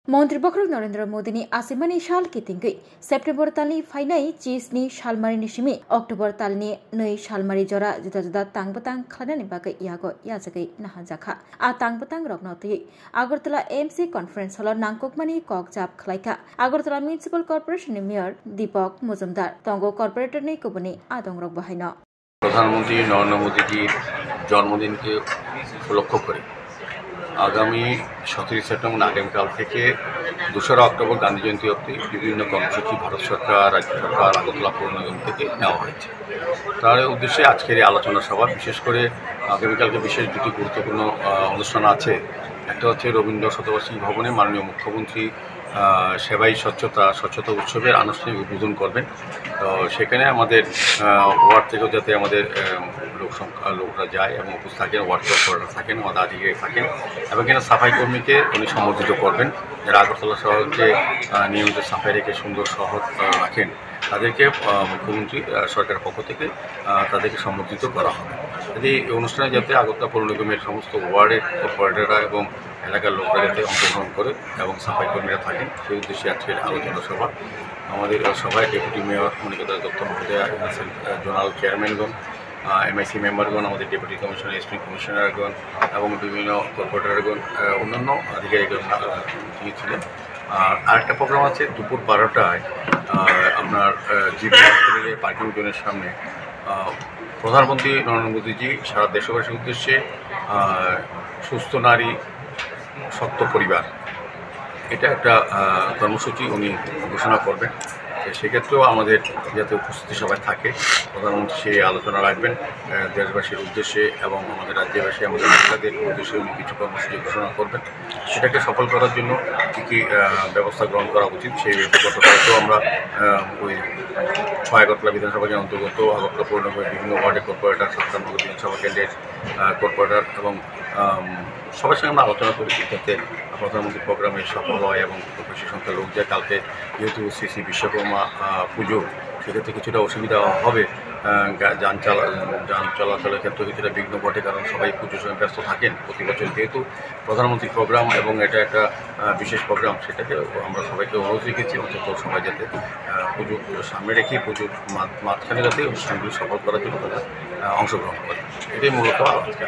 मन्त्री बखरक नरेन्द्र मोदीनी आसिमानी साल कितिंगै सेप्टेम्बर तालनि फाइनाय चीजनि सालमारिनि सिमी अक्टोबर तालनि नै सालमारि जरा जुदा जुदा तांबतां खालामनायनि बागै यागो याजगै नाहाजाखा आ तांबतां रगनतयै आगरतला एमसी कन्फरेन्स हल नांगकमानि ककजाब खलायखा आगरतला म्युनिसिपल कर्पोरेशननि मेयर दीपक मजुमदार तंगो कर्पोरेटरनि कुबनि आदं रग बाहायनो प्रधानमंत्री नरेंद्र मोदी जी जन्मदिन के उपलक्ष्य करे आगामी 17 सेप्टेम्बर आगामीकाल থেকে 2রা অক্টোবর গান্ধী জয়ন্তী অবধি বিভিন্ন কর্মসূচি ভারত সরকার রাজ্য সরকার আগরতলা পৌর নিগম থেকে নেওয়া হয়েছে। তার উদ্দেশ্যে আজকের এই আলোচনা সভা বিশেষ করে আগামীকালকে বিশেষ দুটি গুরুত্বপূর্ণ অনুষ্ঠান আছে। একটা হচ্ছে রবীন্দ্র শতবার্ষিকী ভবনে মাননীয় মুখ্যমন্ত্রী সেবাই স্বচ্ছতা উৎসবের আনুষ্ঠানিক উদ্বোধন করবেন। তো সেখানে আমাদের ওয়ার্ড থেকেও যাতে আমাদের লোকরা যায় এবং উপস্থিত থাকেন, ওয়ার্ড কর্পোরেটর থাকেন, আমাদের আধিকারিক থাকেন এবং এখানে সাফাই কর্মীকে উনি সম্বর্ধিত করবেন যারা আগরতলা শহরকে নিয়মিত সাফাই রেখে সুন্দর শহর রাখেন তাদেরকে মুখ্যমন্ত্রী সরকারের পক্ষ থেকে তাদেরকে সম্বর্ধিত করা হবে। যদি এই অনুষ্ঠানে যাতে আগরতলা পৌর নিগমের সমস্ত ওয়ার্ডের কর্পোরেটররা এবং এলাকার লোকরা যাতে অংশগ্রহণ করে এবং সাফাই কর্মীরা থাকেন সেই উদ্দেশ্যে আজকের আলোচনা সভা। আমাদের সভায় ডেপুটি মেয়র মণিকতা দত্ত মহোদয়া, জোনাল চেয়ারম্যানগণ, MIC মেম্বারগণ, আমাদের ডেপুটি কমিশনার, এসপি কমিশনারগণ এবং বিভিন্ন কর্পোরেটরগণ, অন্যান্য আধিকারিকগণ তিনি ছিলেন। আর আরেকটা প্রোগ্রাম আছে দুপুর 12টায় আপনার জিবি হসপিটালের পার্কিং জোনের সামনে প্রধানমন্ত্রী নরেন্দ্র মোদীজি সারা দেশবাসীর উদ্দেশ্যে সুস্থ নারী সত্য পরিবার এটা একটা কর্মসূচি উনি ঘোষণা করবেন। সেক্ষেত্রেও আমাদের যাতে উপস্থিতি সবাই থাকে প্রধানমন্ত্রী সেই আলোচনা রাখবেন দেশবাসীর উদ্দেশ্যে এবং আমাদের রাজ্যবাসী আমাদের মহিলাদের উদ্দেশ্যে উনি কিছু কর্মসূচি ঘোষণা করবেন। সেটাকে সফল করার জন্য কী কী ব্যবস্থা গ্রহণ করা উচিত সেই গতকালকেও আমরা ওই 6 আগরতলা বিধানসভা কেন্দ্রের অন্তর্গত আগরতলা পৌর নিগমের বিভিন্ন ওয়ার্ডের কর্পোরেটর, 57 বিধানসভা কেন্দ্রের কর্পোরেটর এবং সবার সঙ্গে আমরা আলোচনা করেছি যাতে প্রধানমন্ত্রী প্রোগ্রামে সফল হয় এবং বেশি সংখ্যার লোক যায়। কালকে যেহেতু শ্রী বিশ্বকর্মা পুজো সেক্ষেত্রে কিছুটা অসুবিধা হবে, যান চলাচলের ক্ষেত্রে কিছুটা বিঘ্ন ঘটে কারণ সবাই পুজোর সময় ব্যস্ত থাকেন প্রতি বছর। যেহেতু প্রধানমন্ত্রী প্রোগ্রাম এবং এটা একটা বিশেষ প্রোগ্রাম সেটাকে আমরা সবাইকে অনুরোধ রেখেছি অন্তত সবাই যাতে পুজো সামনে রেখে পুজোর মাঝখানে যাতে অনুষ্ঠানগুলি সফল করার জন্য তারা অংশগ্রহণ করে। এটাই মূলত আজকে